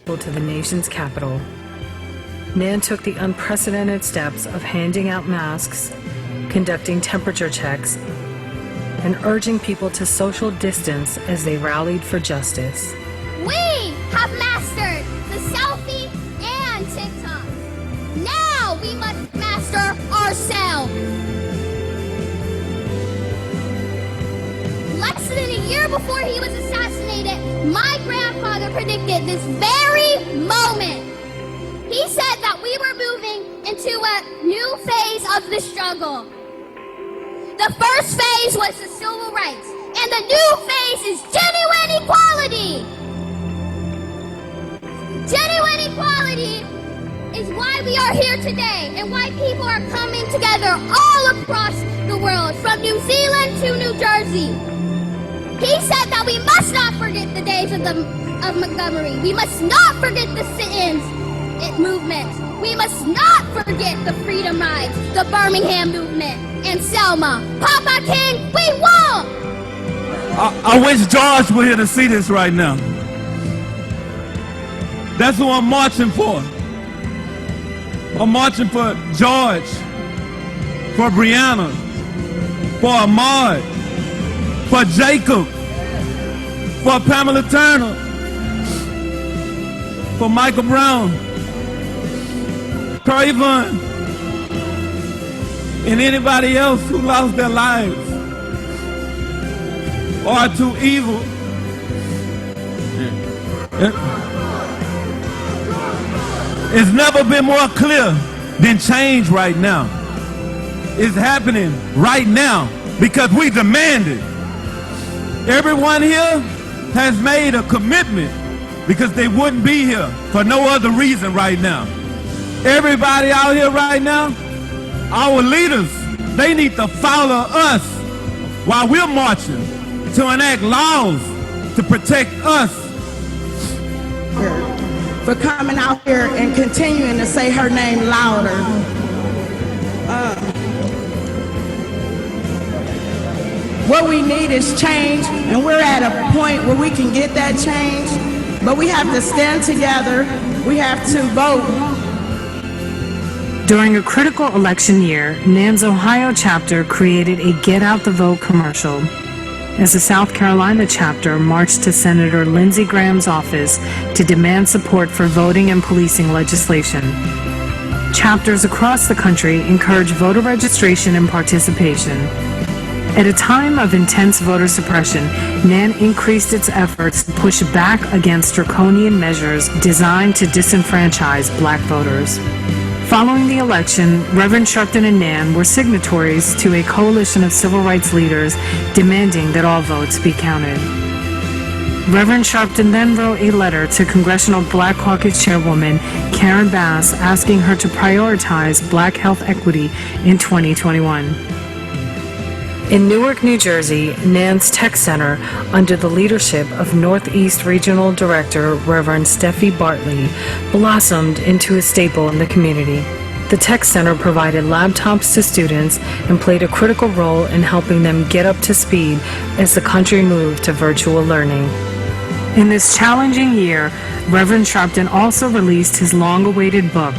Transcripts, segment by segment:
To the nation's capital. Nan took the unprecedented steps of handing out masks, conducting temperature checks, and urging people to social distance as they rallied for justice. We have mastered the selfie and TikTok. Now we must master ourselves. Less than a year before he was assassinated, my grandfather predicted this very moment. He said that we were moving into a new phase of the struggle. The first phase was the civil rights, and the new phase is genuine equality. Genuine equality is why we are here today, and why people are coming together all across the world, from New Zealand to New Jersey. He said that we must not forget the days of Montgomery. We must not forget the sit-ins movement. We must not forget the Freedom Rides, the Birmingham movement, and Selma. Papa King, we won't! I wish George were here to see this right now. That's who I'm marching for. I'm marching for George, for Breonna, for Ahmaud, for Jacob, for Pamela Turner, for Michael Brown, Trayvon, and anybody else who lost their lives or are too evil. It's never been more clear than change right now. It's happening right now because we demand it. Everyone here has made a commitment because they wouldn't be here for no other reason right now. Everybody out here right now, our leaders, they need to follow us while we're marching to enact laws to protect us. For coming out here and continuing to say her name louder. What we need is change, and we're at a point where we can get that change, but we have to stand together. We have to vote. During a critical election year, NAN's Ohio chapter created a Get Out the Vote commercial. As the South Carolina chapter marched to Senator Lindsey Graham's office to demand support for voting and policing legislation. Chapters across the country encourage voter registration and participation. At a time of intense voter suppression, NAN increased its efforts to push back against draconian measures designed to disenfranchise black voters. Following the election, Reverend Sharpton and NAN were signatories to a coalition of civil rights leaders demanding that all votes be counted. Reverend Sharpton then wrote a letter to Congressional Black Caucus Chairwoman Karen Bass asking her to prioritize black health equity in 2021. In Newark, New Jersey, NAN's Tech Center, under the leadership of Northeast Regional Director Reverend Steffi Bartley, blossomed into a staple in the community. The Tech Center provided laptops to students and played a critical role in helping them get up to speed as the country moved to virtual learning. In this challenging year, Reverend Sharpton also released his long-awaited book,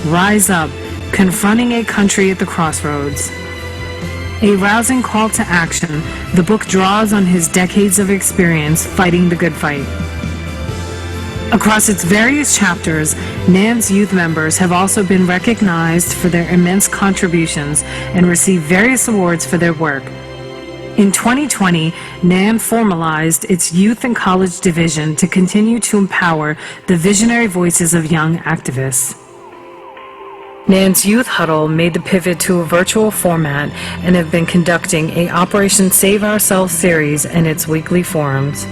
Rise Up, Confronting a Country at the Crossroads. A rousing call to action, the book draws on his decades of experience fighting the good fight. Across its various chapters, NAN's youth members have also been recognized for their immense contributions and received various awards for their work. In 2020, NAN formalized its Youth and College Division to continue to empower the visionary voices of young activists. NAN's Youth Huddle made the pivot to a virtual format and have been conducting a Operation Save Ourselves series in its weekly forums.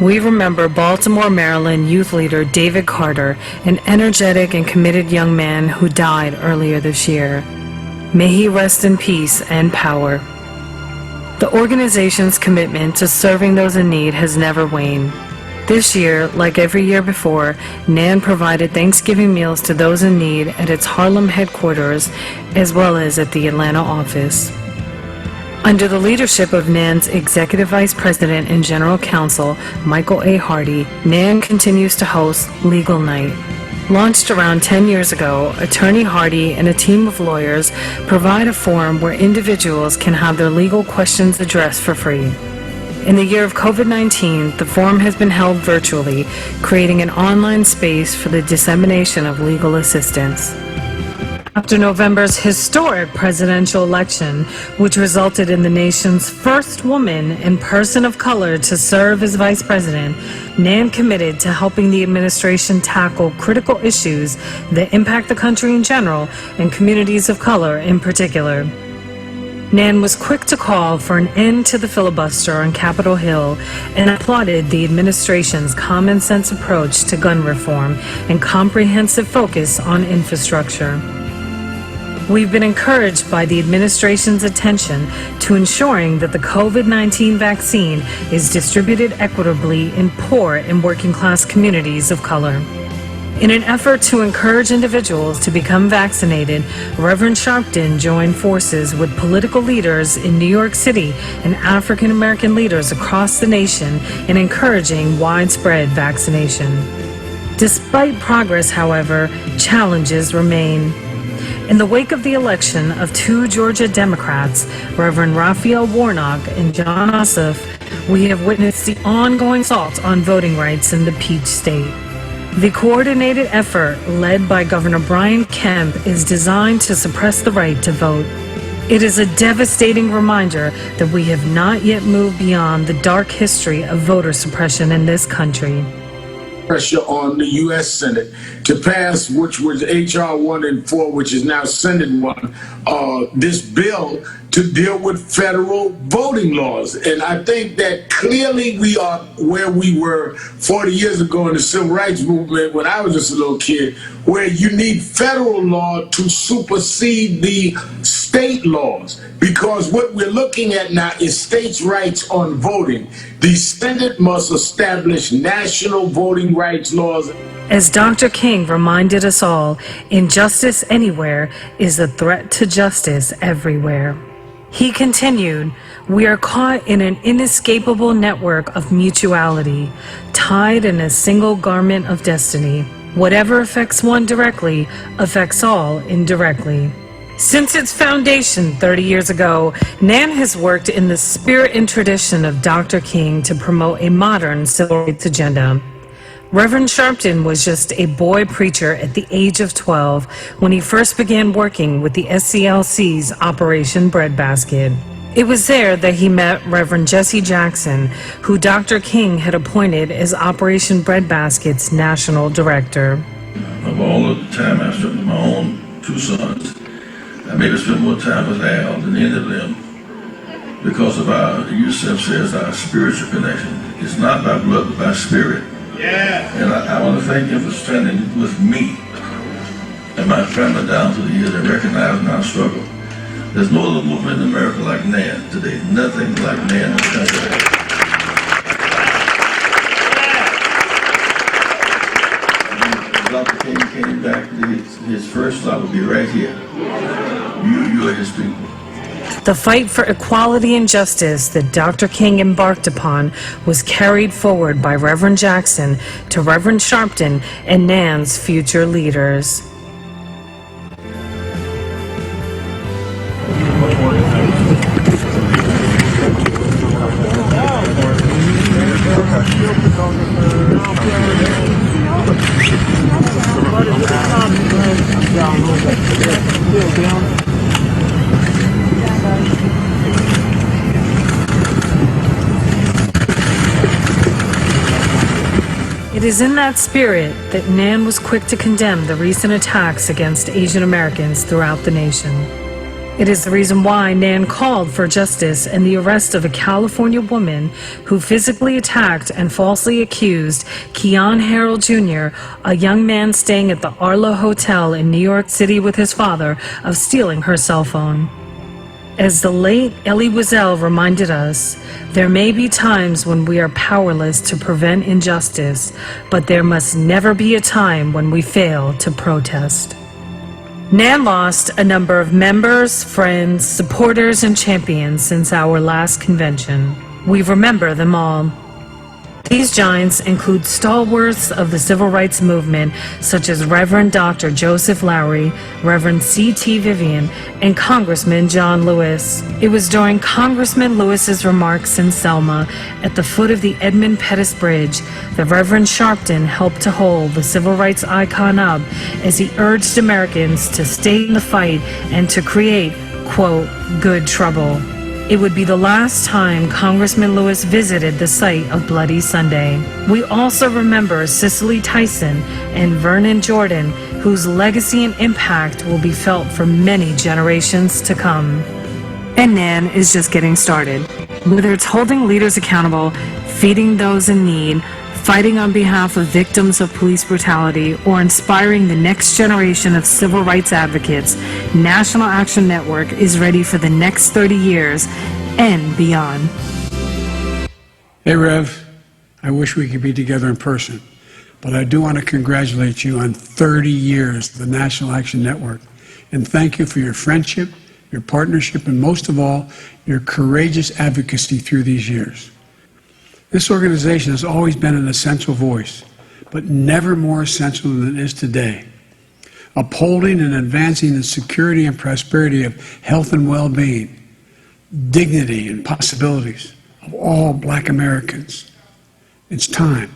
We remember Baltimore, Maryland youth leader David Carter, an energetic and committed young man who died earlier this year. May he rest in peace and power. The organization's commitment to serving those in need has never waned. This year, like every year before, NAN provided Thanksgiving meals to those in need at its Harlem headquarters as well as at the Atlanta office. Under the leadership of NAN's Executive Vice President and General Counsel, Michael A. Hardy, NAN continues to host Legal Night. Launched around 10 years ago, Attorney Hardy and a team of lawyers provide a forum where individuals can have their legal questions addressed for free. In the year of COVID-19, the forum has been held virtually, creating an online space for the dissemination of legal assistance. After November's historic presidential election, which resulted in the nation's first woman and person of color to serve as vice president, NAN committed to helping the administration tackle critical issues that impact the country in general and communities of color in particular. NAN was quick to call for an end to the filibuster on Capitol Hill and applauded the administration's common sense approach to gun reform and comprehensive focus on infrastructure. We've been encouraged by the administration's attention to ensuring that the COVID-19 vaccine is distributed equitably in poor and working class communities of color. In an effort to encourage individuals to become vaccinated, Reverend Sharpton joined forces with political leaders in New York City and African American leaders across the nation in encouraging widespread vaccination. Despite progress, however, challenges remain. In the wake of the election of two Georgia Democrats, Reverend Raphael Warnock and John Ossoff, we have witnessed the ongoing assault on voting rights in the Peach State. The coordinated effort led by Governor Brian Kemp is designed to suppress the right to vote. It is a devastating reminder that we have not yet moved beyond the dark history of voter suppression in this country. Pressure on the U.S. Senate to pass, which was H.R. 1 and 4, which is now Senate 1, this bill to deal with federal voting laws. And I think that clearly we are where we were 40 years ago in the Civil Rights Movement when I was just a little kid, where you need federal law to supersede the state laws. Because what we're looking at now is states' rights on voting. The Senate must establish national voting rights laws. As Dr. King reminded us all, injustice anywhere is a threat to justice everywhere. He continued, "We are caught in an inescapable network of mutuality, tied in a single garment of destiny. Whatever affects one directly affects all indirectly." Since its foundation 30 years ago, NAN has worked in the spirit and tradition of Dr. King to promote a modern civil rights agenda. Reverend Sharpton was just a boy preacher at the age of 12 when he first began working with the SCLC's Operation Breadbasket. It was there that he met Reverend Jesse Jackson, who Dr. King had appointed as Operation Breadbasket's national director. Of all of the time I spent with my own two sons, I maybe spent more time with Al than any of them because of our, Yusef says, our spiritual connection. It's not by blood, but by spirit. Yeah. And I want to thank him for standing with me and my family down through the years and recognizing our struggle. There's no other movement in America like NAN today. Nothing like NAN in the country. Dr. King came back, his first stop would be right here. You are his people. The fight for equality and justice that Dr. King embarked upon was carried forward by Reverend Jackson to Reverend Sharpton and NAN's future leaders. It is in that spirit that NAN was quick to condemn the recent attacks against Asian Americans throughout the nation. It is the reason why NAN called for justice and the arrest of a California woman who physically attacked and falsely accused Keon Harrell Jr., a young man staying at the Arlo Hotel in New York City with his father, of stealing her cell phone. As the late Elie Wiesel reminded us, there may be times when we are powerless to prevent injustice, but there must never be a time when we fail to protest. Nan lost a number of members, friends, supporters, and champions since our last convention. We remember them all. These giants include stalwarts of the civil rights movement such as Reverend Dr. Joseph Lowery, Reverend C.T. Vivian, and Congressman John Lewis. It was during Congressman Lewis's remarks in Selma at the foot of the Edmund Pettus Bridge that Reverend Sharpton helped to hold the civil rights icon up as he urged Americans to stay in the fight and to create, quote, good trouble. It would be the last time Congressman Lewis visited the site of Bloody Sunday. We also remember Cicely Tyson and Vernon Jordan, whose legacy and impact will be felt for many generations to come. And Nan is just getting started. Whether it's holding leaders accountable, feeding those in need, fighting on behalf of victims of police brutality, or inspiring the next generation of civil rights advocates, National Action Network is ready for the next 30 years and beyond. Hey, Rev, I wish we could be together in person, but I do want to congratulate you on 30 years of the National Action Network, and thank you for your friendship, your partnership, and most of all, your courageous advocacy through these years. This organization has always been an essential voice, but never more essential than it is today. Upholding and advancing the security and prosperity of health and well-being, dignity and possibilities of all Black Americans. It's time.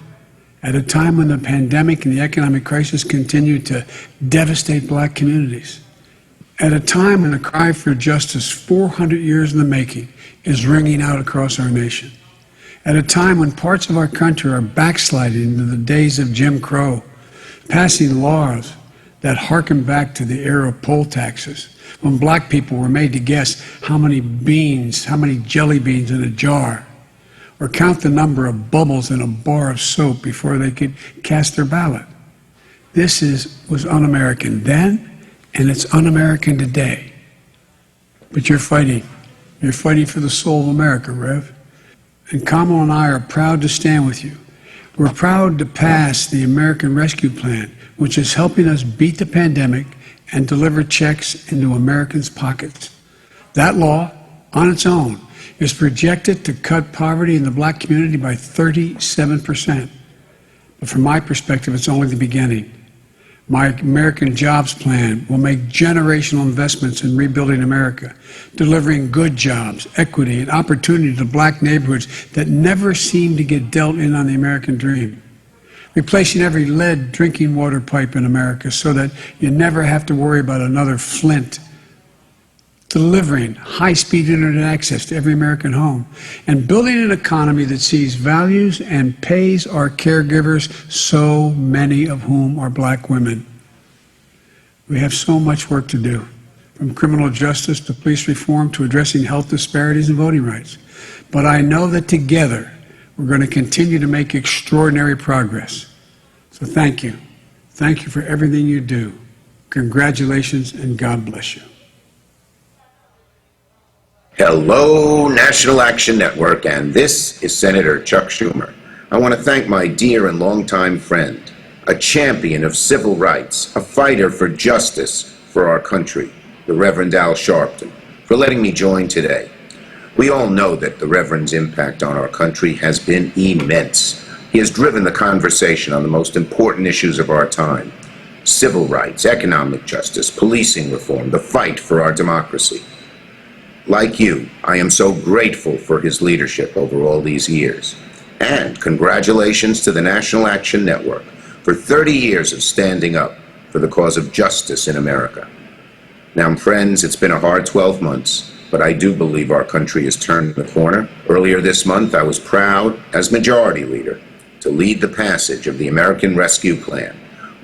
At a time when the pandemic and the economic crisis continue to devastate Black communities. At a time when the cry for justice, 400 years in the making, is ringing out across our nation. At a time when parts of our country are backsliding into the days of Jim Crow, passing laws that harken back to the era of poll taxes, when Black people were made to guess how many jelly beans in a jar, or count the number of bubbles in a bar of soap before they could cast their ballot. This was un-American then, and it's un-American today. But you're fighting. You're fighting for the soul of America, Rev. And Kamala and I are proud to stand with you. We're proud to pass the American Rescue Plan, which is helping us beat the pandemic and deliver checks into Americans' pockets. That law, on its own, is projected to cut poverty in the Black community by 37%. But from my perspective, it's only the beginning. My American Jobs Plan will make generational investments in rebuilding America, delivering good jobs, equity, and opportunity to Black neighborhoods that never seem to get dealt in on the American dream. Replacing every lead drinking water pipe in America so that you never have to worry about another Flint. Delivering high-speed internet access to every American home, and building an economy that sees values and pays our caregivers, so many of whom are Black women. We have so much work to do, from criminal justice to police reform to addressing health disparities and voting rights. But I know that together we're going to continue to make extraordinary progress. So thank you. Thank you for everything you do. Congratulations, and God bless you. Hello, National Action Network, and this is Senator Chuck Schumer. I want to thank my dear and longtime friend, a champion of civil rights, a fighter for justice for our country, the Reverend Al Sharpton, for letting me join today. We all know that the Reverend's impact on our country has been immense. He has driven the conversation on the most important issues of our time: civil rights, economic justice, policing reform, the fight for our democracy. Like you, I am so grateful for his leadership over all these years. And congratulations to the National Action Network for 30 years of standing up for the cause of justice in America. Now, friends, it's been a hard 12 months, but I do believe our country has turned the corner. Earlier this month, I was proud, as Majority Leader, to lead the passage of the American Rescue Plan,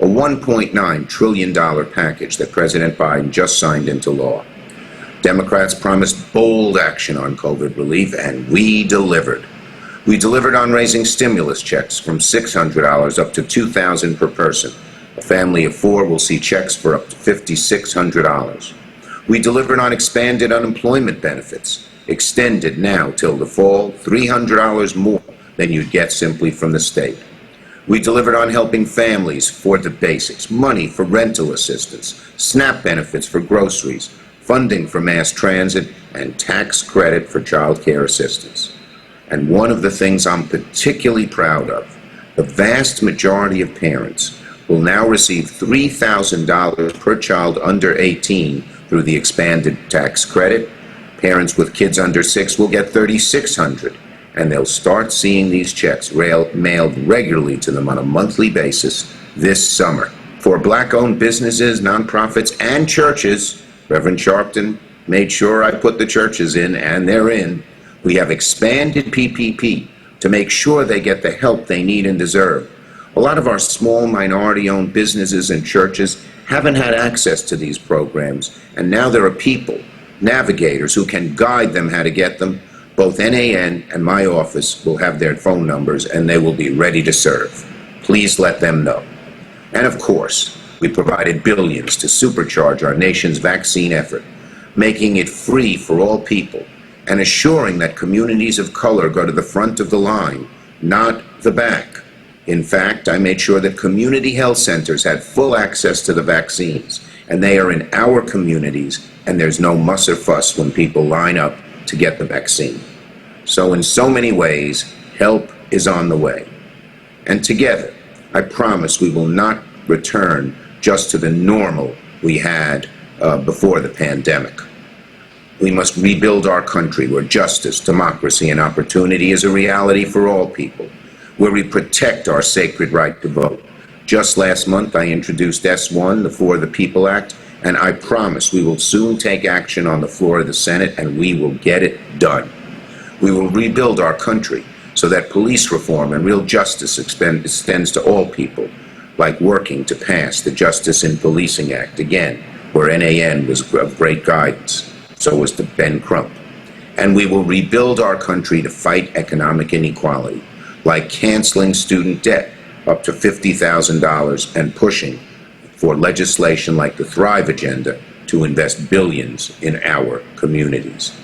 a $1.9 trillion package that President Biden just signed into law. Democrats promised bold action on COVID relief, and we delivered. We delivered on raising stimulus checks from $600 up to $2,000 per person. A family of 4 will see checks for up to $5,600. We delivered on expanded unemployment benefits, extended now till the fall, $300 more than you'd get simply from the state. We delivered on helping families afford the basics, money for rental assistance, SNAP benefits for groceries, funding for mass transit, and tax credit for child care assistance. And one of the things I'm particularly proud of, the vast majority of parents will now receive $3,000 per child under 18 through the expanded tax credit. Parents with kids under 6 will get $3,600, and they'll start seeing these checks mailed regularly to them on a monthly basis this summer. For Black-owned businesses, nonprofits, and churches, Reverend Sharpton made sure I put the churches in, and they're in. We have expanded PPP to make sure they get the help they need and deserve. A lot of our small minority-owned businesses and churches haven't had access to these programs, and now there are people, navigators, who can guide them how to get them. Both NAN and my office will have their phone numbers, and they will be ready to serve. Please let them know. And of course, we provided billions to supercharge our nation's vaccine effort, making it free for all people, and assuring that communities of color go to the front of the line, not the back. In fact, I made sure that community health centers had full access to the vaccines, and they are in our communities, and there's no muss or fuss when people line up to get the vaccine. So in so many ways, help is on the way. And together, I promise we will not return just to the normal we had before the pandemic. We must rebuild our country where justice, democracy, and opportunity is a reality for all people, where we protect our sacred right to vote. Just last month, I introduced S1, the For the People Act, and I promise we will soon take action on the floor of the Senate, and we will get it done. We will rebuild our country so that police reform and real justice extends to all people, like working to pass the Justice in Policing Act, again, where NAN was of great guidance. So was the Ben Crump. And we will rebuild our country to fight economic inequality, like canceling student debt up to $50,000 and pushing for legislation like the Thrive Agenda to invest billions in our communities.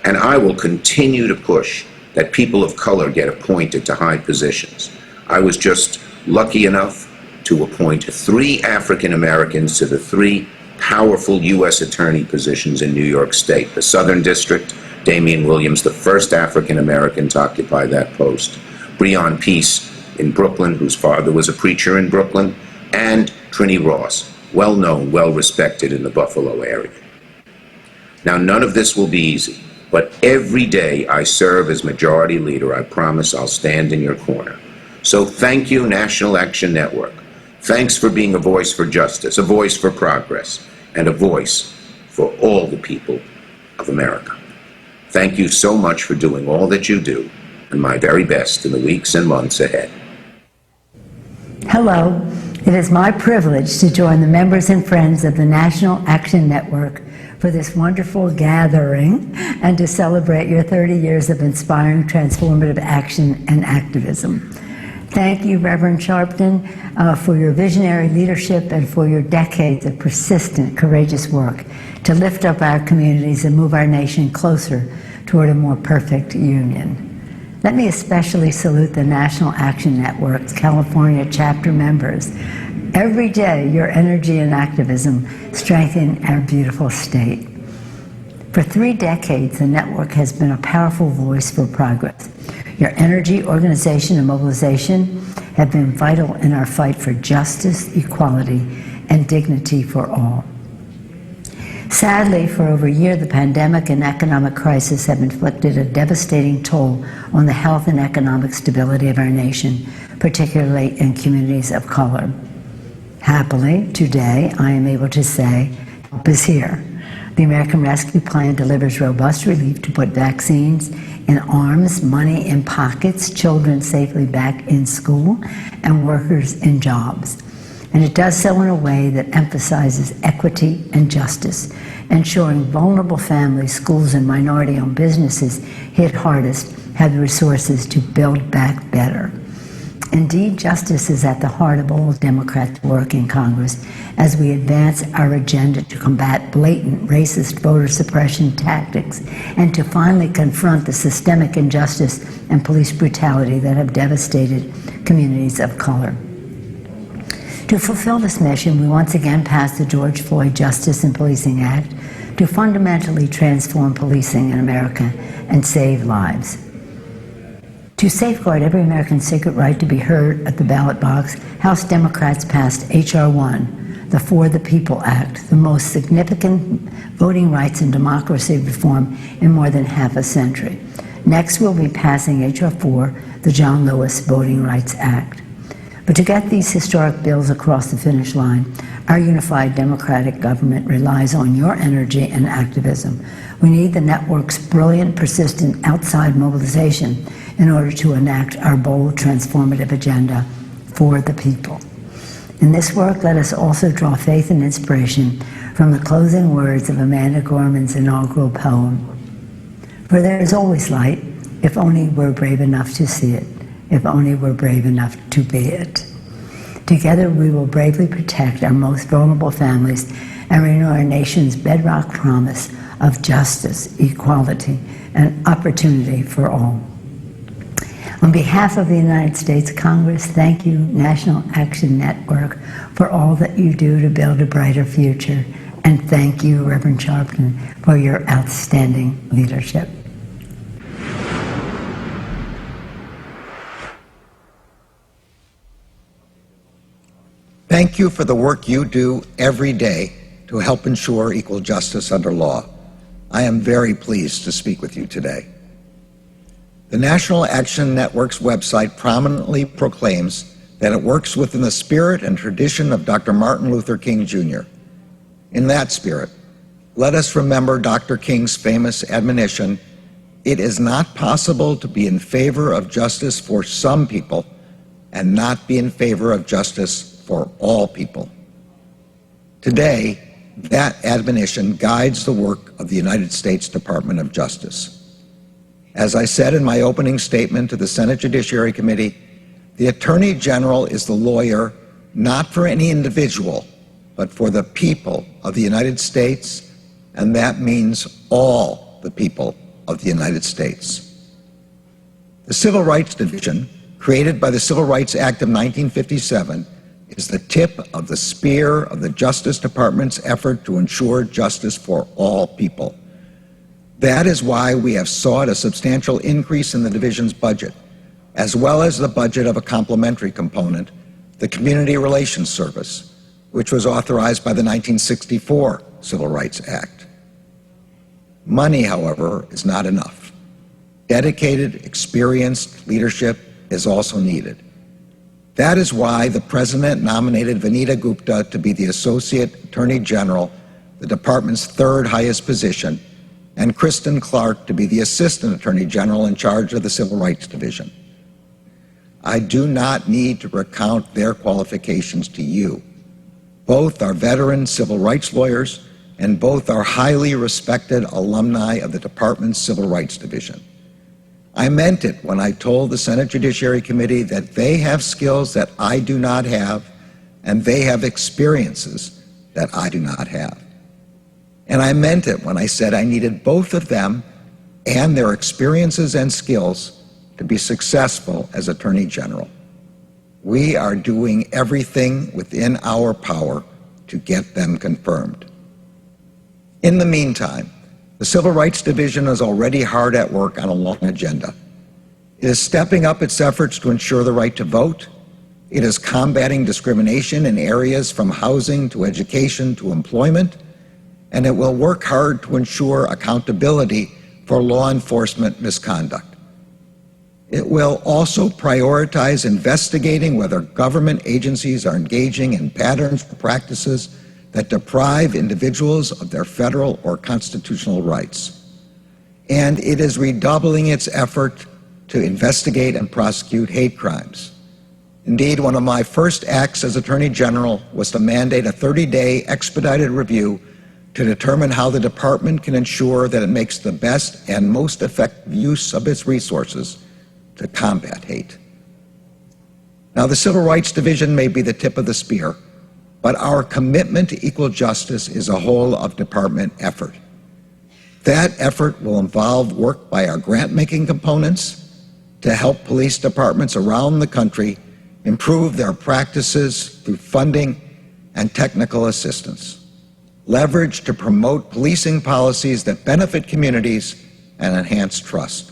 And I will continue to push that people of color get appointed to high positions. I was just lucky enough to appoint 3 African Americans to the 3 powerful U.S. attorney positions in New York State. The Southern District, Damian Williams, the first African American to occupy that post. Breon Peace in Brooklyn, whose father was a preacher in Brooklyn, and Trini Ross, well known, well respected in the Buffalo area. Now, none of this will be easy, but every day I serve as majority leader, I promise I'll stand in your corner. So thank you, National Action Network. Thanks for being a voice for justice, a voice for progress, and a voice for all the people of America. Thank you so much for doing all that you do, and my very best in the weeks and months ahead. Hello. It is my privilege to join the members and friends of the National Action Network for this wonderful gathering and to celebrate your 30 years of inspiring transformative action and activism. Thank you, Reverend Sharpton, for your visionary leadership and for your decades of persistent, courageous work to lift up our communities and move our nation closer toward a more perfect union. Let me especially salute the National Action Network's California chapter members. Every day, your energy and activism strengthen our beautiful state. For 3 decades, the network has been a powerful voice for progress. Your energy, organization, and mobilization have been vital in our fight for justice, equality, and dignity for all. Sadly, for over a year, the pandemic and economic crisis have inflicted a devastating toll on the health and economic stability of our nation, particularly in communities of color. Happily, today, I am able to say, help is here. The American Rescue Plan delivers robust relief to put vaccines in arms, money in pockets, children safely back in school, and workers in jobs. And it does so in a way that emphasizes equity and justice, ensuring vulnerable families, schools, and minority-owned businesses hit hardest have the resources to build back better. Indeed, justice is at the heart of all Democrats' work in Congress as we advance our agenda to combat blatant racist voter suppression tactics and to finally confront the systemic injustice and police brutality that have devastated communities of color. To fulfill this mission, we once again passed the George Floyd Justice and Policing Act to fundamentally transform policing in America and save lives. To safeguard every American's sacred right to be heard at the ballot box, House Democrats passed H.R. 1, the For the People Act, the most significant voting rights and democracy reform in more than half a century. Next, we'll be passing H.R. 4, the John Lewis Voting Rights Act. But to get these historic bills across the finish line, our unified democratic government relies on your energy and activism. We need the network's brilliant, persistent outside mobilization in order to enact our bold, transformative agenda for the people. In this work, let us also draw faith and inspiration from the closing words of Amanda Gorman's inaugural poem. For there is always light, if only we're brave enough to see it, if only we're brave enough to be it. Together, we will bravely protect our most vulnerable families and renew our nation's bedrock promise of justice, equality, and opportunity for all. On behalf of the United States Congress, thank you, National Action Network, for all that you do to build a brighter future. And thank you, Reverend Sharpton, for your outstanding leadership. Thank you for the work you do every day to help ensure equal justice under law. I am very pleased to speak with you today. The National Action Network's website prominently proclaims that it works within the spirit and tradition of Dr. Martin Luther King, Jr. In that spirit, let us remember Dr. King's famous admonition, "It is not possible to be in favor of justice for some people and not be in favor of justice for all people." Today, that admonition guides the work of the United States Department of Justice. As I said in my opening statement to the Senate Judiciary Committee, the Attorney General is the lawyer not for any individual, but for the people of the United States, and that means all the people of the United States. The Civil Rights Division, created by the Civil Rights Act of 1957, is the tip of the spear of the Justice Department's effort to ensure justice for all people. That is why we have sought a substantial increase in the division's budget, as well as the budget of a complementary component, the Community Relations Service, which was authorized by the 1964 Civil Rights Act. Money, however, is not enough. Dedicated, experienced leadership is also needed. That is why the President nominated Vanita Gupta to be the Associate Attorney General, the department's third highest position, and Kristen Clark to be the Assistant Attorney General in charge of the Civil Rights Division. I do not need to recount their qualifications to you. Both are veteran civil rights lawyers, and both are highly respected alumni of the department's Civil Rights Division. I meant it when I told the Senate Judiciary Committee that they have skills that I do not have, and they have experiences that I do not have. And I meant it when I said I needed both of them and their experiences and skills to be successful as Attorney General. We are doing everything within our power to get them confirmed. In the meantime, the Civil Rights Division is already hard at work on a long agenda. It is stepping up its efforts to ensure the right to vote. It is combating discrimination in areas from housing to education to employment. And it will work hard to ensure accountability for law enforcement misconduct. It will also prioritize investigating whether government agencies are engaging in patterns or practices that deprive individuals of their federal or constitutional rights. And it is redoubling its effort to investigate and prosecute hate crimes. Indeed, one of my first acts as Attorney General was to mandate a 30-day expedited review to determine how the department can ensure that it makes the best and most effective use of its resources to combat hate. Now, the Civil Rights Division may be the tip of the spear, but our commitment to equal justice is a whole of department effort. That effort will involve work by our grant-making components to help police departments around the country improve their practices through funding and technical assistance, leverage to promote policing policies that benefit communities and enhance trust.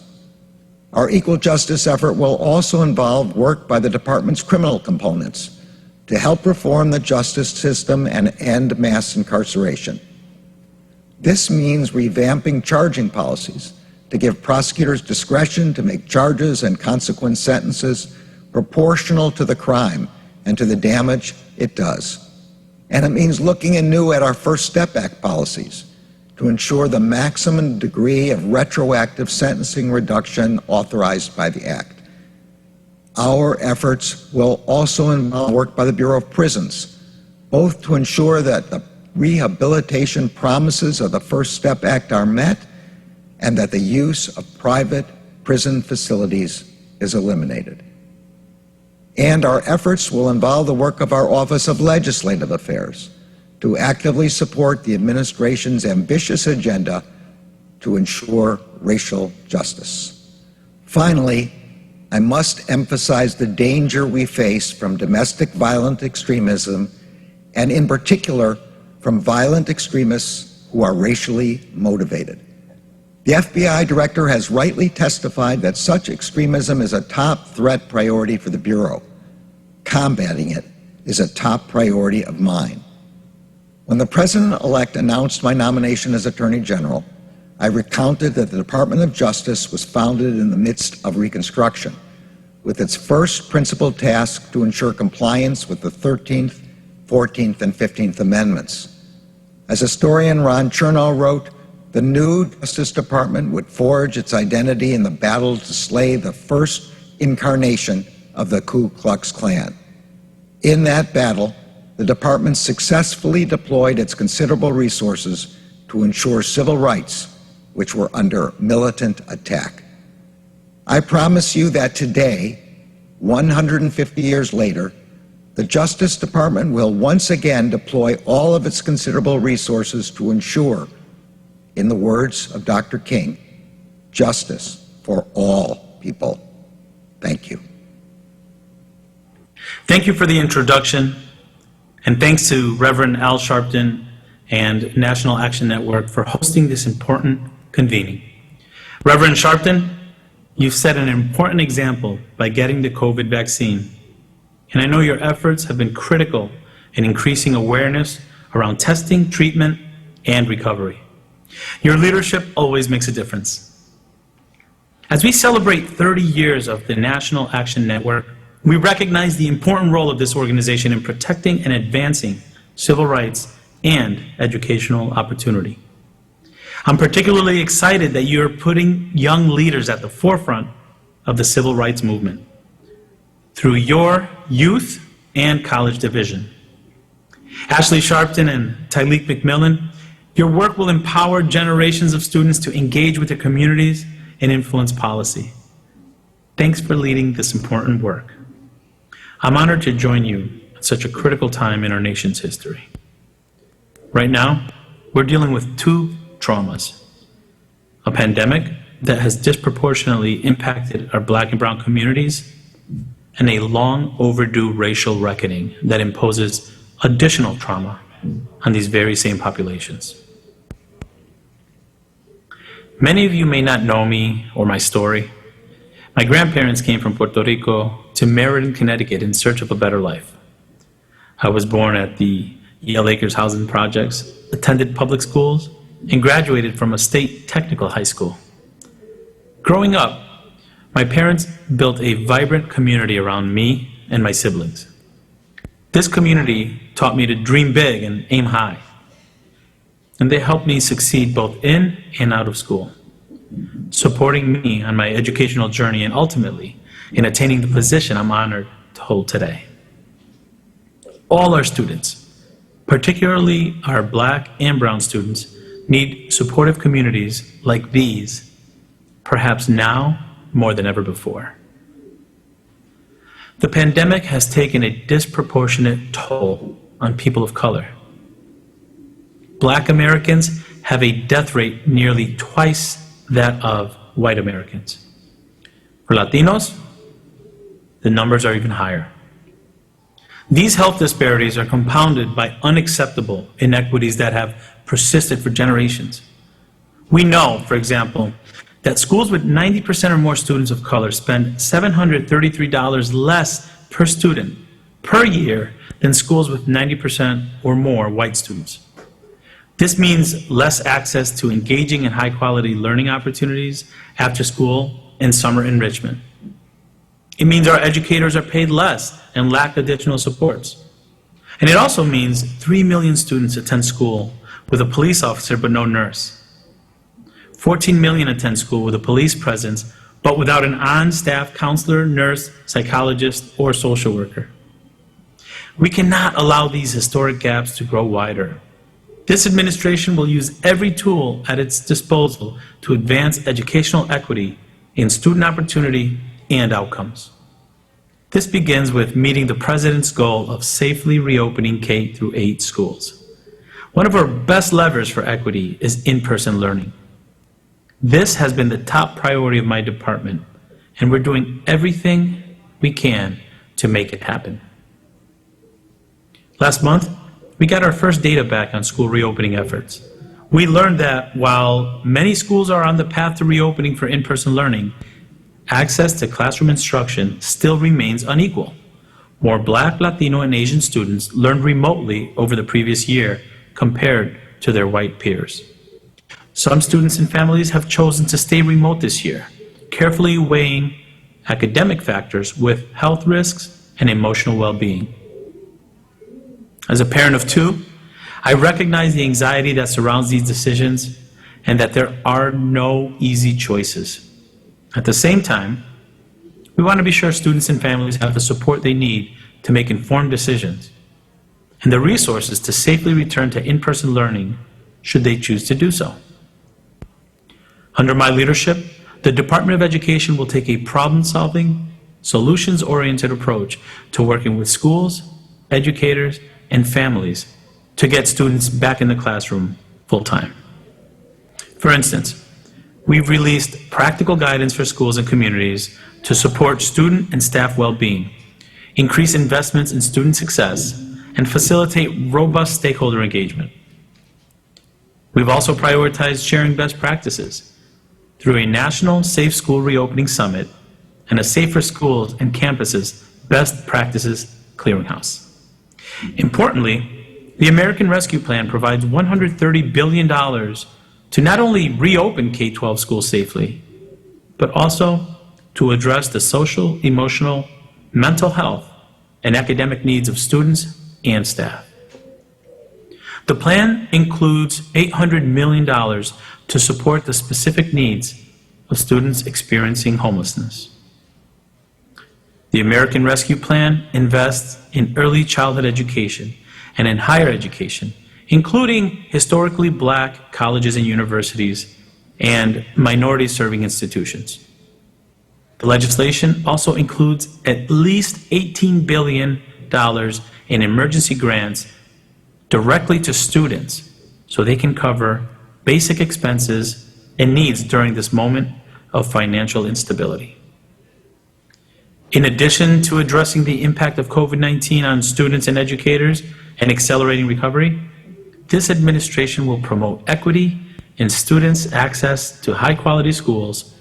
Our equal justice effort will also involve work by the department's criminal components to help reform the justice system and end mass incarceration. This means revamping charging policies to give prosecutors discretion to make charges and consequent sentences proportional to the crime and to the damage it does. And it means looking anew at our First Step Act policies to ensure the maximum degree of retroactive sentencing reduction authorized by the Act. Our efforts will also involve work by the Bureau of Prisons, both to ensure that the rehabilitation promises of the First Step Act are met and that the use of private prison facilities is eliminated. And our efforts will involve the work of our Office of Legislative Affairs to actively support the administration's ambitious agenda to ensure racial justice. Finally, I must emphasize the danger we face from domestic violent extremism, and in particular, from violent extremists who are racially motivated. The FBI director has rightly testified that such extremism is a top threat priority for the Bureau. Combating it is a top priority of mine. When the President-elect announced my nomination as Attorney General, I recounted that the Department of Justice was founded in the midst of Reconstruction, with its first principal task to ensure compliance with the 13th, 14th, and 15th Amendments. As historian Ron Chernow wrote, the new Justice Department would forge its identity in the battle to slay the first incarnation of the Ku Klux Klan. In that battle, the department successfully deployed its considerable resources to ensure civil rights, which were under militant attack. I promise you that today, 150 years later, the Justice Department will once again deploy all of its considerable resources to ensure, in the words of Dr. King, justice for all people. Thank you. Thank you for the introduction, and thanks to Reverend Al Sharpton and National Action Network for hosting this important convening. Reverend Sharpton, you've set an important example by getting the COVID vaccine, and I know your efforts have been critical in increasing awareness around testing, treatment, and recovery. Your leadership always makes a difference. As we celebrate 30 years of the National Action Network, we recognize the important role of this organization in protecting and advancing civil rights and educational opportunity. I'm particularly excited that you're putting young leaders at the forefront of the civil rights movement through your youth and college division. Ashley Sharpton and Tyleek McMillan, your work will empower generations of students to engage with their communities and influence policy. Thanks for leading this important work. I'm honored to join you at such a critical time in our nation's history. Right now, we're dealing with two traumas: a pandemic that has disproportionately impacted our Black and brown communities, and a long overdue racial reckoning that imposes additional trauma on these very same populations. Many of you may not know me or my story. My grandparents came from Puerto Rico to Meriden, Connecticut in search of a better life. I was born at the Yale Acres Housing Projects, attended public schools, and graduated from a state technical high school. Growing up, my parents built a vibrant community around me and my siblings. This community taught me to dream big and aim high. And they helped me succeed both in and out of school, supporting me on my educational journey and ultimately in attaining the position I'm honored to hold today. All our students, particularly our Black and brown students, need supportive communities like these, perhaps now more than ever before. The pandemic has taken a disproportionate toll on people of color. Black Americans have a death rate nearly twice that of white Americans. For Latinos, the numbers are even higher. These health disparities are compounded by unacceptable inequities that have persisted for generations. We know, for example, that schools with 90% or more students of color spend $733 less per student per year than schools with 90% or more white students. This means less access to engaging and high-quality learning opportunities after school and summer enrichment. It means our educators are paid less and lack additional supports. And it also means 3 million students attend school with a police officer but no nurse. 14 million attend school with a police presence but without an on-staff counselor, nurse, psychologist, or social worker. We cannot allow these historic gaps to grow wider. This administration will use every tool at its disposal to advance educational equity in student opportunity and outcomes. This begins with meeting the President's goal of safely reopening K-8 schools. One of our best levers for equity is in-person learning. This has been the top priority of my department, and we're doing everything we can to make it happen. Last month, we got our first data back on school reopening efforts. We learned that while many schools are on the path to reopening for in-person learning, access to classroom instruction still remains unequal. More Black, Latino, and Asian students learned remotely over the previous year compared to their white peers. Some students and families have chosen to stay remote this year, carefully weighing academic factors with health risks and emotional well-being. As a parent of two, I recognize the anxiety that surrounds these decisions and that there are no easy choices. At the same time, we want to be sure students and families have the support they need to make informed decisions and the resources to safely return to in-person learning should they choose to do so. Under my leadership, the Department of Education will take a problem-solving, solutions-oriented approach to working with schools, educators, and families to get students back in the classroom full-time. For instance, we've released practical guidance for schools and communities to support student and staff well-being, increase investments in student success, and facilitate robust stakeholder engagement. We've also prioritized sharing best practices through a national Safe School Reopening Summit and a Safer Schools and Campuses Best Practices Clearinghouse. Importantly, the American Rescue Plan provides $130 billion to not only reopen K-12 schools safely, but also to address the social, emotional, mental health, and academic needs of students and staff. The plan includes $800 million to support the specific needs of students experiencing homelessness. The American Rescue Plan invests in early childhood education and in higher education, including historically Black colleges and universities and minority-serving institutions. The legislation also includes at least $18 billion in emergency grants directly to students so they can cover basic expenses and needs during this moment of financial instability. In addition to addressing the impact of COVID-19 on students and educators and accelerating recovery, this administration will promote equity in students' access to high-quality schools,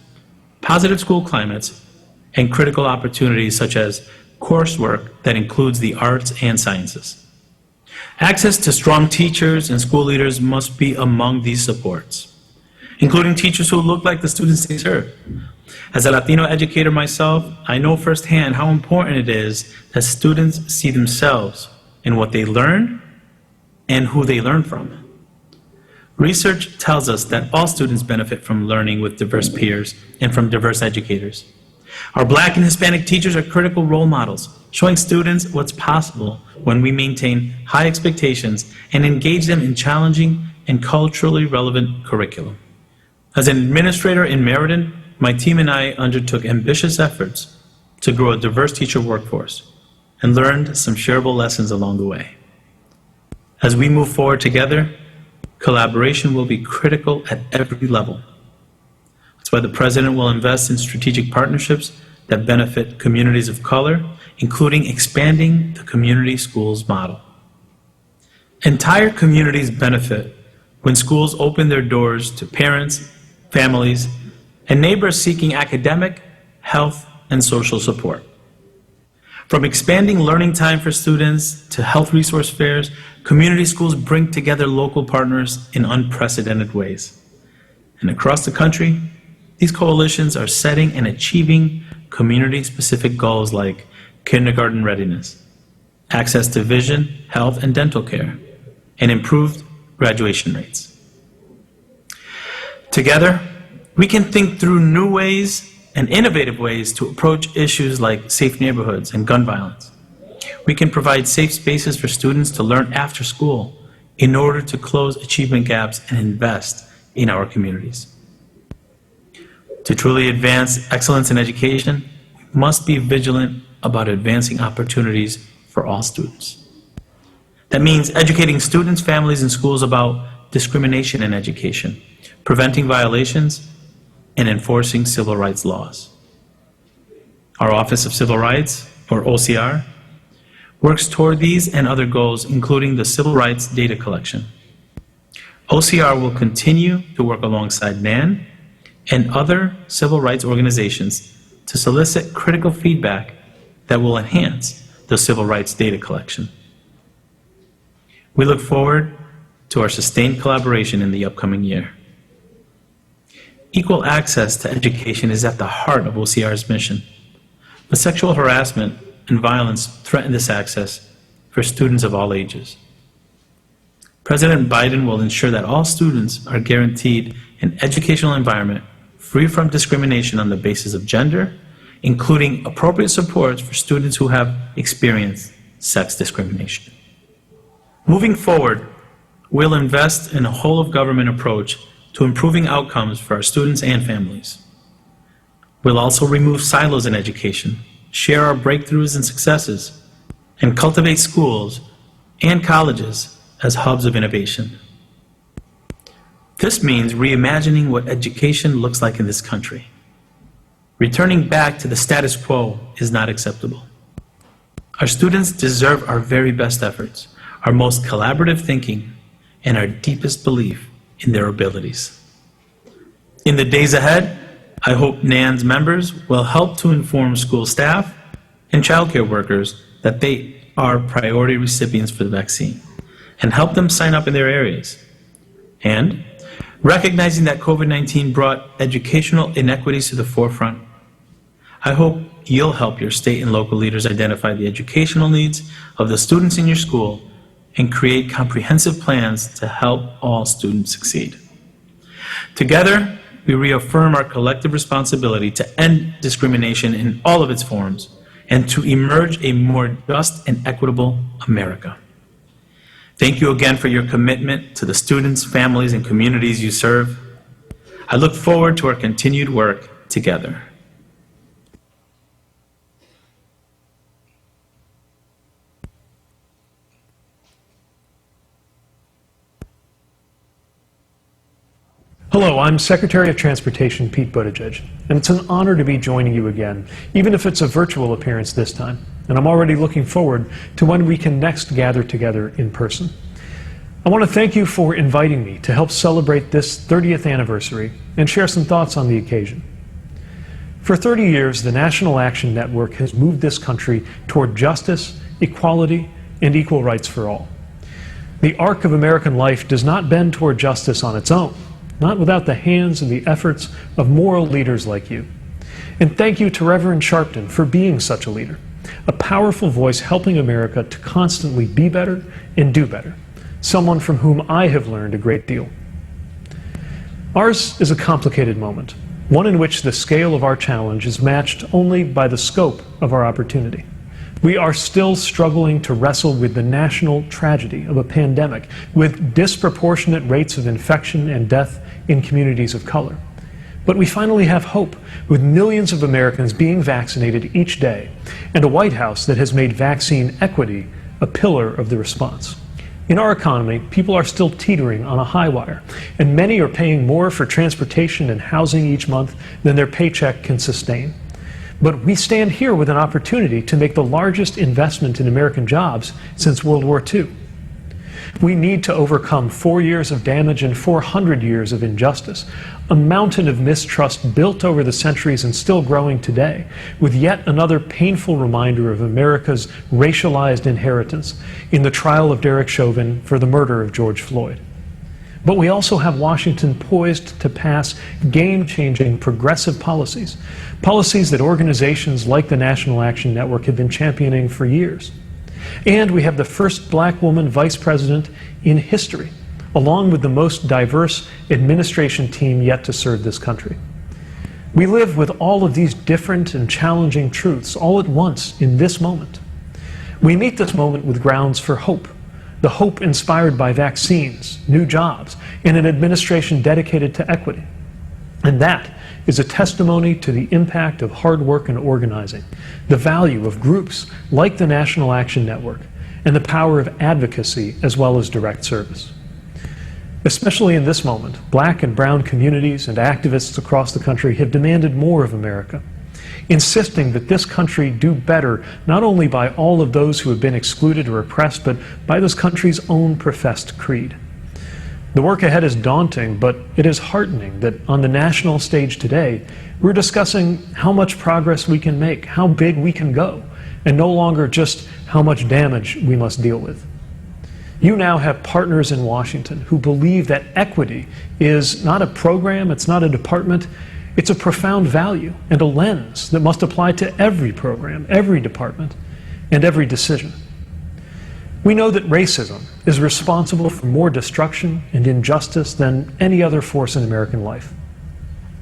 positive school climates, and critical opportunities such as coursework that includes the arts and sciences. Access to strong teachers and school leaders must be among these supports, including teachers who look like the students they serve. As a Latino educator myself, I know firsthand how important it is that students see themselves in what they learn and who they learn from. Research tells us that all students benefit from learning with diverse peers and from diverse educators. Our Black and Hispanic teachers are critical role models, showing students what's possible when we maintain high expectations and engage them in challenging and culturally relevant curriculum. As an administrator in Meriden, my team and I undertook ambitious efforts to grow a diverse teacher workforce, and learned some shareable lessons along the way. As we move forward together, collaboration will be critical at every level. That's why the President will invest in strategic partnerships that benefit communities of color, including expanding the community schools model. Entire communities benefit when schools open their doors to parents, families, and neighbors seeking academic, health, and social support. From expanding learning time for students to health resource fairs, community schools bring together local partners in unprecedented ways. And across the country, these coalitions are setting and achieving community-specific goals like kindergarten readiness, access to vision, health, and dental care, and improved graduation rates. Together, we can think through new ways and innovative ways to approach issues like safe neighborhoods and gun violence. We can provide safe spaces for students to learn after school in order to close achievement gaps and invest in our communities. To truly advance excellence in education, we must be vigilant about advancing opportunities for all students. That means educating students, families, and schools about discrimination in education, preventing violations, and enforcing civil rights laws. Our Office of Civil Rights, or OCR, works toward these and other goals, including the civil rights data collection. OCR will continue to work alongside NAN and other civil rights organizations to solicit critical feedback that will enhance the civil rights data collection. We look forward to our sustained collaboration in the upcoming year. Equal access to education is at the heart of OCR's mission, but sexual harassment and violence threaten this access for students of all ages. President Biden will ensure that all students are guaranteed an educational environment free from discrimination on the basis of gender, including appropriate supports for students who have experienced sex discrimination. Moving forward, we'll invest in a whole-of-government approach to improving outcomes for our students and families. We'll also remove silos in education, share our breakthroughs and successes, and cultivate schools and colleges as hubs of innovation. This means reimagining what education looks like in this country. Returning back to the status quo is not acceptable. Our students deserve our very best efforts, our most collaborative thinking, and our deepest belief in their abilities. In the days ahead, I hope NAN's members will help to inform school staff and childcare workers that they are priority recipients for the vaccine and help them sign up in their areas. And recognizing that COVID-19 brought educational inequities to the forefront, I hope you'll help your state and local leaders identify the educational needs of the students in your school and create comprehensive plans to help all students succeed. Together, we reaffirm our collective responsibility to end discrimination in all of its forms and to emerge a more just and equitable America. Thank you again for your commitment to the students, families, and communities you serve. I look forward to our continued work together. Hello, I'm Secretary of Transportation Pete Buttigieg, and it's an honor to be joining you again, even if it's a virtual appearance this time. And I'm already looking forward to when we can next gather together in person. I want to thank you for inviting me to help celebrate this 30th anniversary and share some thoughts on the occasion. For 30 years, the National Action Network has moved this country toward justice, equality, and equal rights for all. The arc of American life does not bend toward justice on its own, not without the hands and the efforts of moral leaders like you. And thank you to Reverend Sharpton for being such a leader, a powerful voice helping America to constantly be better and do better, someone from whom I have learned a great deal. Ours is a complicated moment, one in which the scale of our challenge is matched only by the scope of our opportunity. We are still struggling to wrestle with the national tragedy of a pandemic, with disproportionate rates of infection and death in communities of color. But we finally have hope, with millions of Americans being vaccinated each day, and a White House that has made vaccine equity a pillar of the response. In our economy, people are still teetering on a high wire, and many are paying more for transportation and housing each month than their paycheck can sustain. But we stand here with an opportunity to make the largest investment in American jobs since World War II. We need to overcome 4 years of damage and 400 years of injustice, a mountain of mistrust built over the centuries and still growing today, with yet another painful reminder of America's racialized inheritance in the trial of Derek Chauvin for the murder of George Floyd. But we also have Washington poised to pass game-changing progressive policies, policies that organizations like the National Action Network have been championing for years. And we have the first black woman vice president in history, along with the most diverse administration team yet to serve this country. We live with all of these different and challenging truths all at once in this moment. We meet this moment with grounds for hope, the hope inspired by vaccines, new jobs, and an administration dedicated to equity. And that is a testimony to the impact of hard work and organizing, the value of groups like the National Action Network, and the power of advocacy as well as direct service. Especially in this moment, black and brown communities and activists across the country have demanded more of America, insisting that this country do better not only by all of those who have been excluded or oppressed, but by this country's own professed creed. The work ahead is daunting, but it is heartening that on the national stage today, we're discussing how much progress we can make, how big we can go, and no longer just how much damage we must deal with. You now have partners in Washington who believe that equity is not a program, it's not a department, it's a profound value and a lens that must apply to every program, every department, and every decision. We know that racism is responsible for more destruction and injustice than any other force in American life.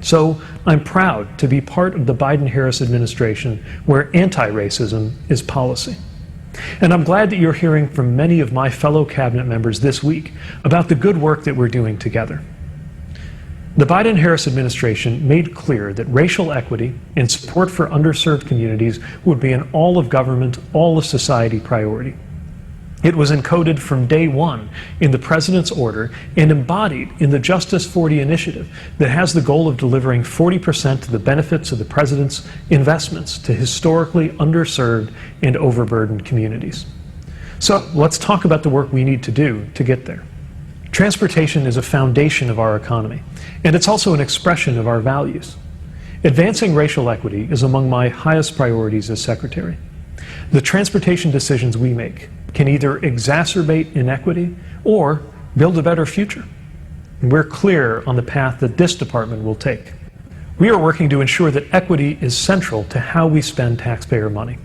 So I'm proud to be part of the Biden-Harris administration where anti-racism is policy. And I'm glad that you're hearing from many of my fellow cabinet members this week about the good work that we're doing together. The Biden-Harris administration made clear that racial equity and support for underserved communities would be an all-of-government, all-of-society priority. It was encoded from day one in the President's order and embodied in the Justice 40 initiative that has the goal of delivering 40% of the benefits of the President's investments to historically underserved and overburdened communities. So let's talk about the work we need to do to get there. Transportation is a foundation of our economy, and it's also an expression of our values. Advancing racial equity is among my highest priorities as Secretary. The transportation decisions we make can either exacerbate inequity or build a better future. And we're clear on the path that this department will take. We are working to ensure that equity is central to how we spend taxpayer money.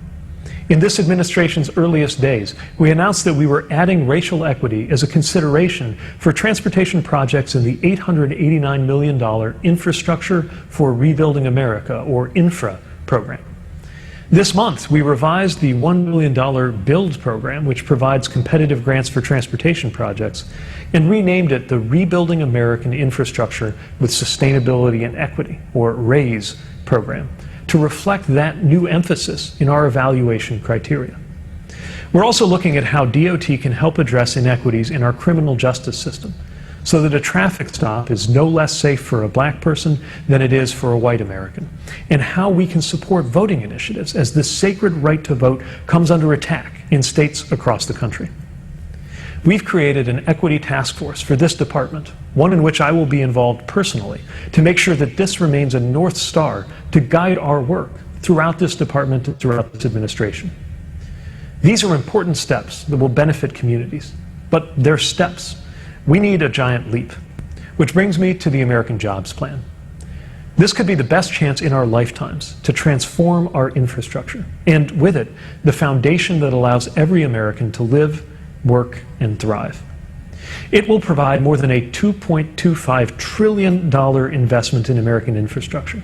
In this administration's earliest days, we announced that we were adding racial equity as a consideration for transportation projects in the $889 million Infrastructure for Rebuilding America, or INFRA, program. This month, we revised the $1 million BUILD program, which provides competitive grants for transportation projects, and renamed it the Rebuilding American Infrastructure with Sustainability and Equity, or RAISE program, to reflect that new emphasis in our evaluation criteria. We're also looking at how DOT can help address inequities in our criminal justice system, so that a traffic stop is no less safe for a black person than it is for a white American, and how we can support voting initiatives as the sacred right to vote comes under attack in states across the country. We've created an equity task force for this department, one in which I will be involved personally, to make sure that this remains a North Star to guide our work throughout this department and throughout this administration. These are important steps that will benefit communities, but they're steps. We need a giant leap, which brings me to the American Jobs Plan. This could be the best chance in our lifetimes to transform our infrastructure, and with it, the foundation that allows every American to live, work, and thrive. It will provide more than a $2.25 trillion investment in American infrastructure,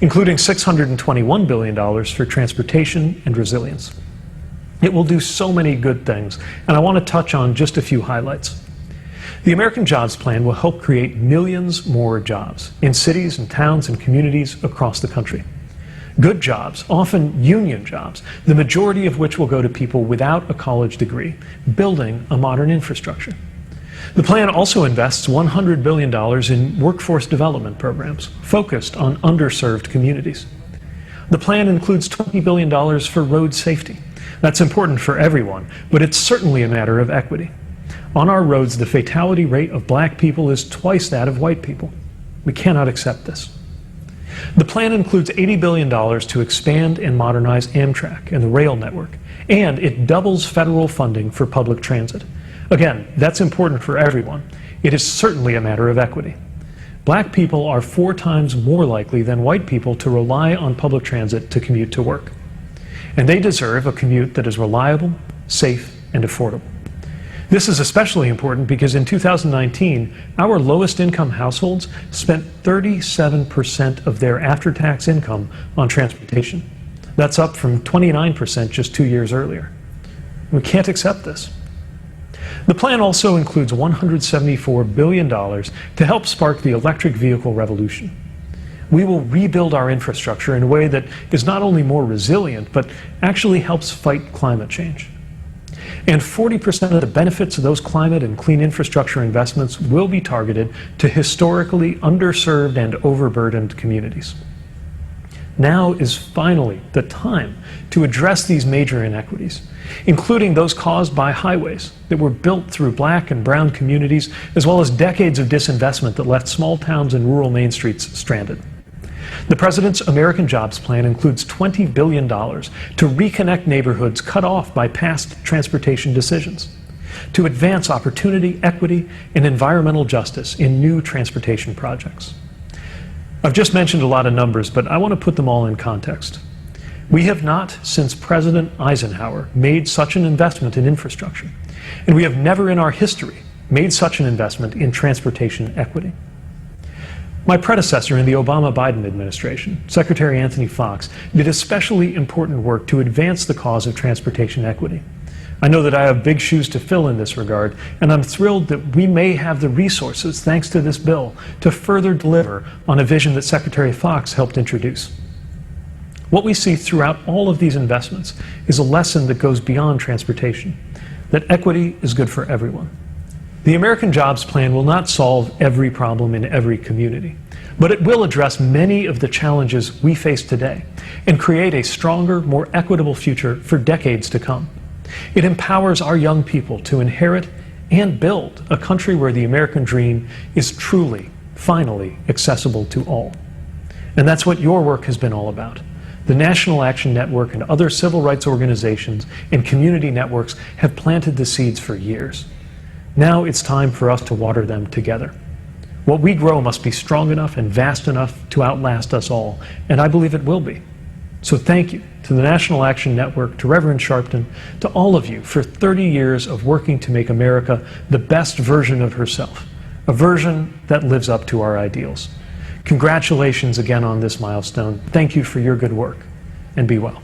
including $621 billion for transportation and resilience. It will do so many good things, and I want to touch on just a few highlights. The American Jobs Plan will help create millions more jobs in cities and towns and communities across the country. Good jobs, often union jobs, the majority of which will go to people without a college degree, building a modern infrastructure. The plan also invests $100 billion in workforce development programs focused on underserved communities. The plan includes $20 billion for road safety. That's important for everyone, but it's certainly a matter of equity. On our roads, the fatality rate of black people is twice that of white people. We cannot accept this. The plan includes $80 billion to expand and modernize Amtrak and the rail network, and it doubles federal funding for public transit. Again, that's important for everyone. It is certainly a matter of equity. Black people are 4 times more likely than white people to rely on public transit to commute to work. And they deserve a commute that is reliable, safe, and affordable. This is especially important because in 2019, our lowest income households spent 37% of their after-tax income on transportation. That's up from 29% just 2 years earlier. We can't accept this. The plan also includes $174 billion to help spark the electric vehicle revolution. We will rebuild our infrastructure in a way that is not only more resilient, but actually helps fight climate change. And 40% of the benefits of those climate and clean infrastructure investments will be targeted to historically underserved and overburdened communities. Now is finally the time to address these major inequities, including those caused by highways that were built through black and brown communities, as well as decades of disinvestment that left small towns and rural main streets stranded. The President's American Jobs Plan includes $20 billion to reconnect neighborhoods cut off by past transportation decisions, to advance opportunity, equity, and environmental justice in new transportation projects. I've just mentioned a lot of numbers, but I want to put them all in context. We have not, since President Eisenhower, made such an investment in infrastructure, and we have never in our history made such an investment in transportation equity. My predecessor in the Obama-Biden administration, Secretary Anthony Foxx, did especially important work to advance the cause of transportation equity. I know that I have big shoes to fill in this regard, and I'm thrilled that we may have the resources, thanks to this bill, to further deliver on a vision that Secretary Foxx helped introduce. What we see throughout all of these investments is a lesson that goes beyond transportation, that equity is good for everyone. The American Jobs Plan will not solve every problem in every community, but it will address many of the challenges we face today and create a stronger, more equitable future for decades to come. It empowers our young people to inherit and build a country where the American dream is truly, finally accessible to all. And that's what your work has been all about. The National Action Network and other civil rights organizations and community networks have planted the seeds for years. Now it's time for us to water them together. What we grow must be strong enough and vast enough to outlast us all, and I believe it will be. So thank you to the National Action Network, to Reverend Sharpton, to all of you for 30 years of working to make America the best version of herself, a version that lives up to our ideals. Congratulations again on this milestone. Thank you for your good work, and be well.